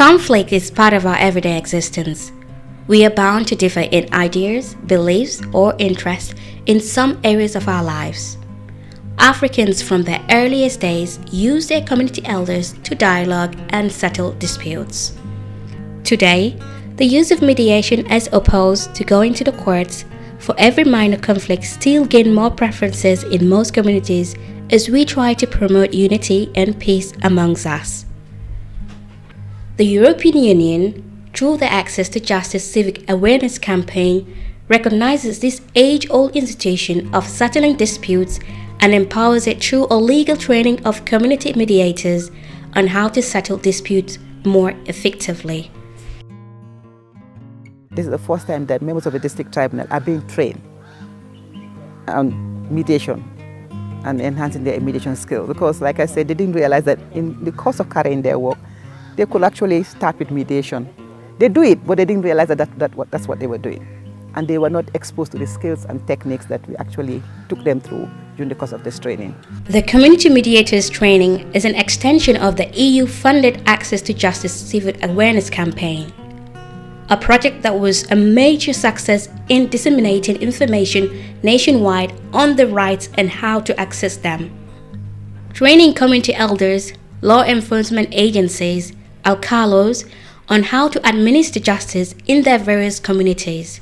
Conflict is part of our everyday existence. We are bound to differ in ideas, beliefs, or interests in some areas of our lives. Africans from their earliest days used their community elders to dialogue and settle disputes. Today, the use of mediation as opposed to going to the courts for every minor conflict still gain more preferences in most communities as we try to promote unity and peace amongst us. The European Union, through the Access to Justice Civic Awareness Campaign, recognizes this age-old institution of settling disputes and empowers it through a legal training of community mediators on how to settle disputes more effectively. This is the first time that members of the district tribunal are being trained on mediation and enhancing their mediation skills, because, like I said, they didn't realize that in the course of carrying their work, they could actually start with mediation. They do it, but they didn't realize that that's what they were doing. And they were not exposed to the skills and techniques that we actually took them through during the course of this training. The Community Mediators training is an extension of the EU-funded Access to Justice Civic Awareness Campaign, a project that was a major success in disseminating information nationwide on the rights and how to access them. Training community elders, law enforcement agencies, Alkalos, on how to administer justice in their various communities.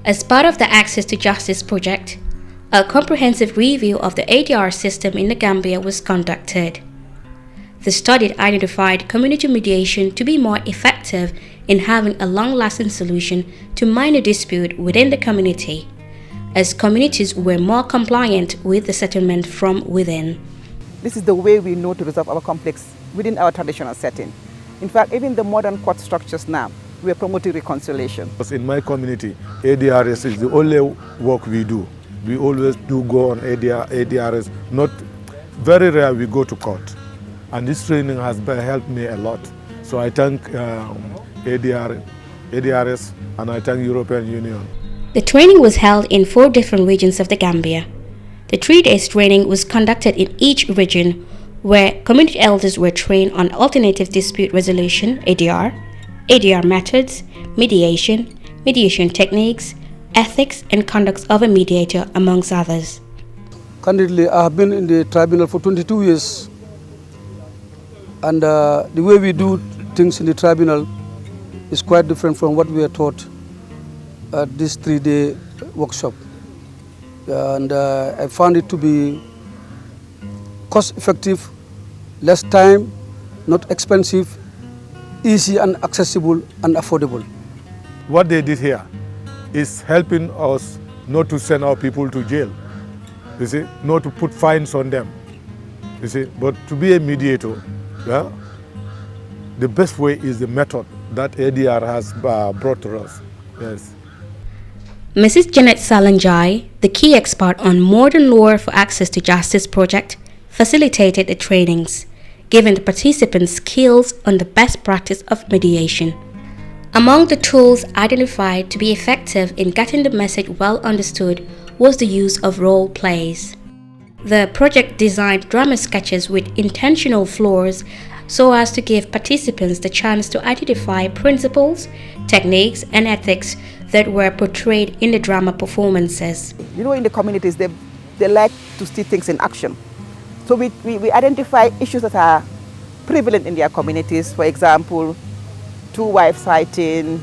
As part of the Access to Justice project, a comprehensive review of the ADR system in the Gambia was conducted. The study identified community mediation to be more effective in having a long-lasting solution to minor dispute within the community, as communities were more compliant with the settlement from within. This is the way we know to resolve our conflicts within our traditional setting. In fact, even the modern court structures now, we are promoting reconciliation. In my community, ADRS is the only work we do. We always do go on ADRS. Not very rare we go to court. And this training has helped me a lot. So I thank ADRS and I thank European Union. The training was held in 4 different regions of the Gambia. The 3-day training was conducted in each region, where community elders were trained on alternative dispute resolution, ADR methods, mediation techniques, ethics and conduct of a mediator, amongst others. Currently, I have been in the tribunal for 22 years. And the way we do things in the tribunal is quite different from what we are taught at this 3-day workshop. And I found it to be cost-effective, less time, not expensive, easy and accessible and affordable. What they did here is helping us not to send our people to jail, you see, not to put fines on them, you see, but to be a mediator. Yeah? The best way is the method that ADR has brought to us. Yes. Mrs. Janet Salanjai, the key expert on modern law for Access to Justice project, facilitated the trainings, giving the participants skills on the best practice of mediation. Among the tools identified to be effective in getting the message well understood was the use of role plays. The project designed drama sketches with intentional flaws so as to give participants the chance to identify principles, techniques, and ethics that were portrayed in the drama performances. You know, in the communities, they like to see things in action. So we identify issues that are prevalent in their communities. For example, 2 wives fighting,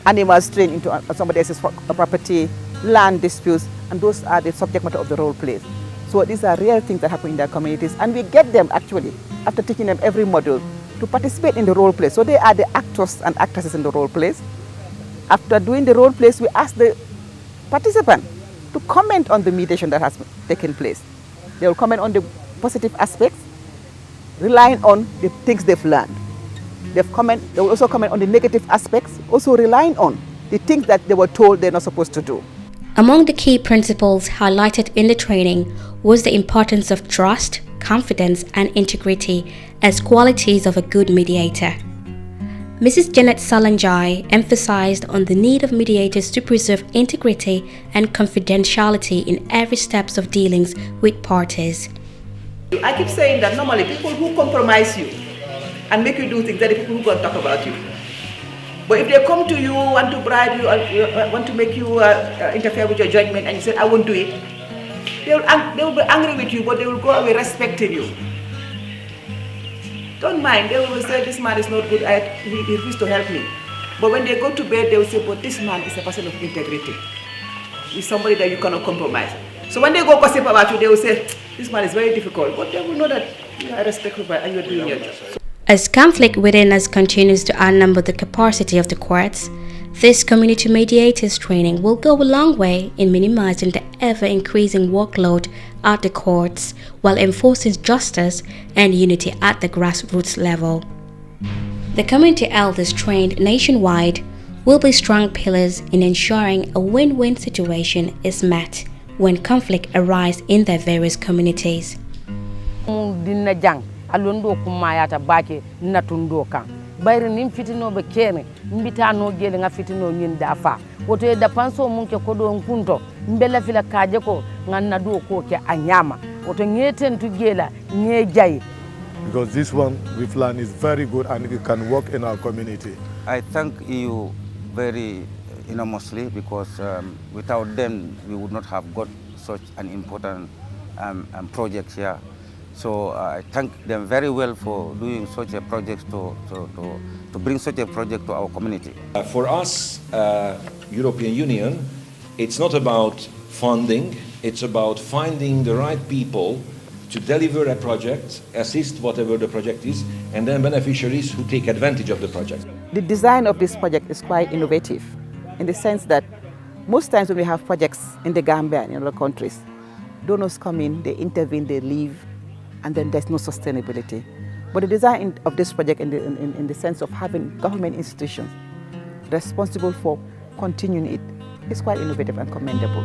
animals straying into somebody else's property, land disputes, and those are the subject matter of the role plays. So these are real things that happen in their communities, and we get them actually, after teaching them every module, to participate in the role play. So they are the actors and actresses in the role plays. After doing the role plays, we ask the participant to comment on the mediation that has taken place. They will comment on the positive aspects, relying on the things they've learned. They will also comment on the negative aspects, also relying on the things that they were told they're not supposed to do. Among the key principles highlighted in the training was the importance of trust, confidence, and integrity as qualities of a good mediator. Mrs. Janet Salanjai emphasized on the need of mediators to preserve integrity and confidentiality in every step of dealings with parties. I keep saying that normally people who compromise you and make you do things, they're the people who go and talk about you. But if they come to you, want to bribe you, or want to make you interfere with your judgment, and you say, I won't do it, they will be angry with you, but they will go away respecting you. Don't mind, they will say, this man is not good, he refused to help me. But when they go to bed, they will say, but this man is a person of integrity. He's somebody that you cannot compromise. So when they go gossip about you, they will say, this man is very difficult, but they will know that you are respectful and you are doing your job. As conflict within us continues to outnumber the capacity of the courts, this community mediators training will go a long way in minimizing the ever-increasing workload at the courts while enforcing justice and unity at the grassroots level. The community elders trained nationwide will be strong pillars in ensuring a win-win situation is met when conflict arises in their various communities. Alondo kumayata bake natundo kan bayri nim fitino be kene mbita no gele nga fitino nyin dafa woto e da panso munke ko do nkunto mbela fila kaje ko nganna do ko ke anyama woto ngeten tu gela nge jay. Because this one we've learned is very good and it can work in our community. I thank you very enormously because without them we would not have got such an important project here. So I thank them very well for doing such a project to bring such a project to our community. For us, European Union, it's not about funding, it's about finding the right people to deliver a project, assist whatever the project is, and then beneficiaries who take advantage of the project. The design of this project is quite innovative in the sense that most times when we have projects in the Gambia and in other countries, donors come in, they intervene, they leave, and then there's no sustainability. But the design of this project in the sense of having government institutions responsible for continuing it is quite innovative and commendable.